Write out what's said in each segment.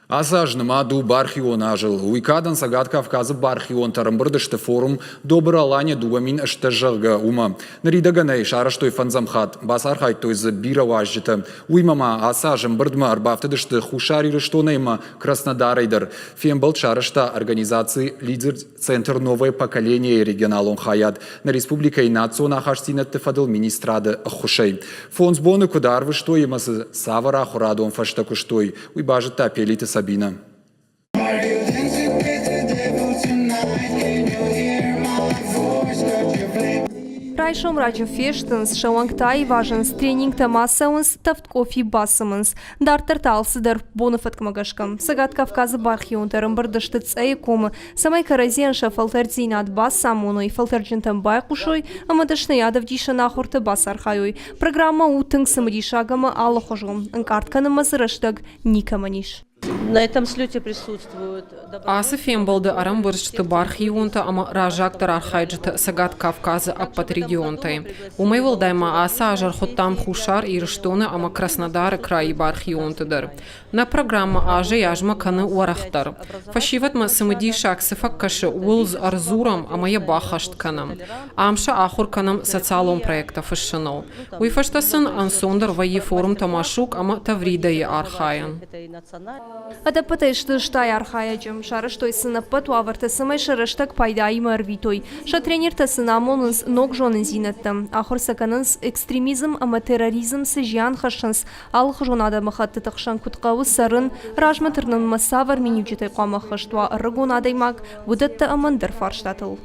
Асажныма ду бархион ажыл. Уйкадан Сагат Кавказы бархион тарымбырдышты форум добралане дуамин ыштыжылғы ума. Наридаганы шарыштой фанзамхат. Басар хайтойзы бира важжыты. Уймама асажым бырдма арбафтыдышты хушарирыштонайма Краснодарайдыр. Фембыл шарышта организации лидер Центр новое поколение регионалон хаят. На республикой национа хаштинатты фадыл министрады хушей. Фонсбоны кударвы что емасы савара хурадон фаштакуштой. Уйбажыта пелиты Сабина. Райшом раджо фештенс, шауангтай важенс, тренинг тамасауэнс, тафт кофи басамэнс, дар тарталсыдар бонафат кмагашкам. Сагат Кавказы бархион тарымбырдыштыц айкомы, самай каразенша фалтардзинат бас самоной, фалтарджинтам байкушой, амадышны ядов диша нахорты бас архайой. Программа утынг самадишагама аллахожом, анкартканы мазырыштаг никаманиш. На этом слете присутствуют... Асы фембалды арамбыршты бархионта, ама ражактар архайджыты Сагат Кавказы аппат регионтай. Умайвал дайма аса ажар хоттам хушар ирыштоны, ама Краснодары краи бархионтыдыр. На программа ажы яжма каны уарахтар. Фашиватма самыди шаксы факкашы уылз арзурам, ама я бахашт канам. Амша ахур канам социалом проекта фашынол. Уйфаштасын ансондыр ваи форум тамашук, ама тавридаи архаян. Адапытай штыштай архаяджым, шарыштой сынаппат уаварты сымай шарыштак пайдайым арвитой. Ша тренерта сынамонынс ног жонын зинаттым. Ахыр саканынс экстремизм, ама терроризм сыжян хашынс. Алых жонада махатты тақшан кутқауы сарын, ражматырнын масавар менюджетай қамахыштуа рыгонадаймак, будатты амандыр фарштатыл.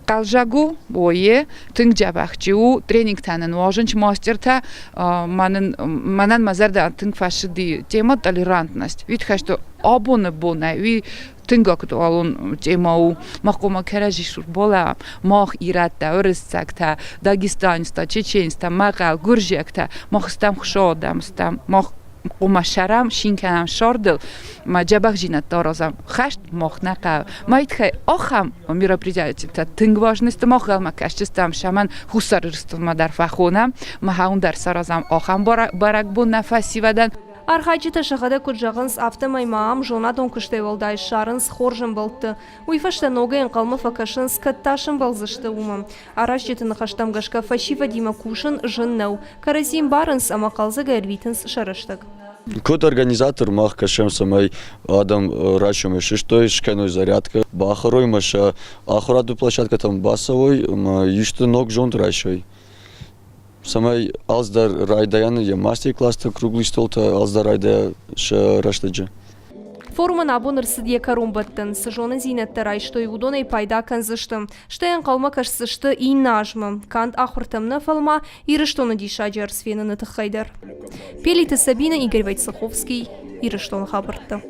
Калжагу бое тынг жабахчу тренинг танын важынч мастерта манан мазарда тынг фашиди тема толерантность вид хашто абоны бона ви тынгак алон темау махкома керажишур бола мах иратта өрсакта дагестанста чеченста мақал гуржекта махстам хшодамста мах умашарам шинканам шордыл маджабах жинат таразам хашт махнака майтхай ахам мероприятие тынг важность махал макашчистам шаман хусарырств мадар фахона махаундар саразам ахам барак бу нафасивадан Архайчыта шахада куджағынс автомаймаам жонадон күштевалдай шарынс хоржын болтты. Уйфашта ногайын қалмы факашынс катташын балзышты умам. Араш жетіні хаштамгашка фашива дима кушын жын нау. Каразим барынс ама қалзы гайрвитынс шарыштык. Код организатор мах кашем самай адам рачом шиштой шканой зарядка. Бахарой маша ахураду площадка там басовой, ишты ног жон рачой. Самай алздар райдаяны я мастер-класста круглый стол-то алздар райдая раштаджа. Форумын абоныр сыдье карумбаттын, сыжоны зинетті райштой удонай пайда канзыштым. Штайын қалма кашсышты ин нажмы. Кант ахуртымны фалма ирыштоны дишаджар свенаны тықайдар. Пелиті Сабина, Игорь Войцеховский, ирыштоны хабыртты.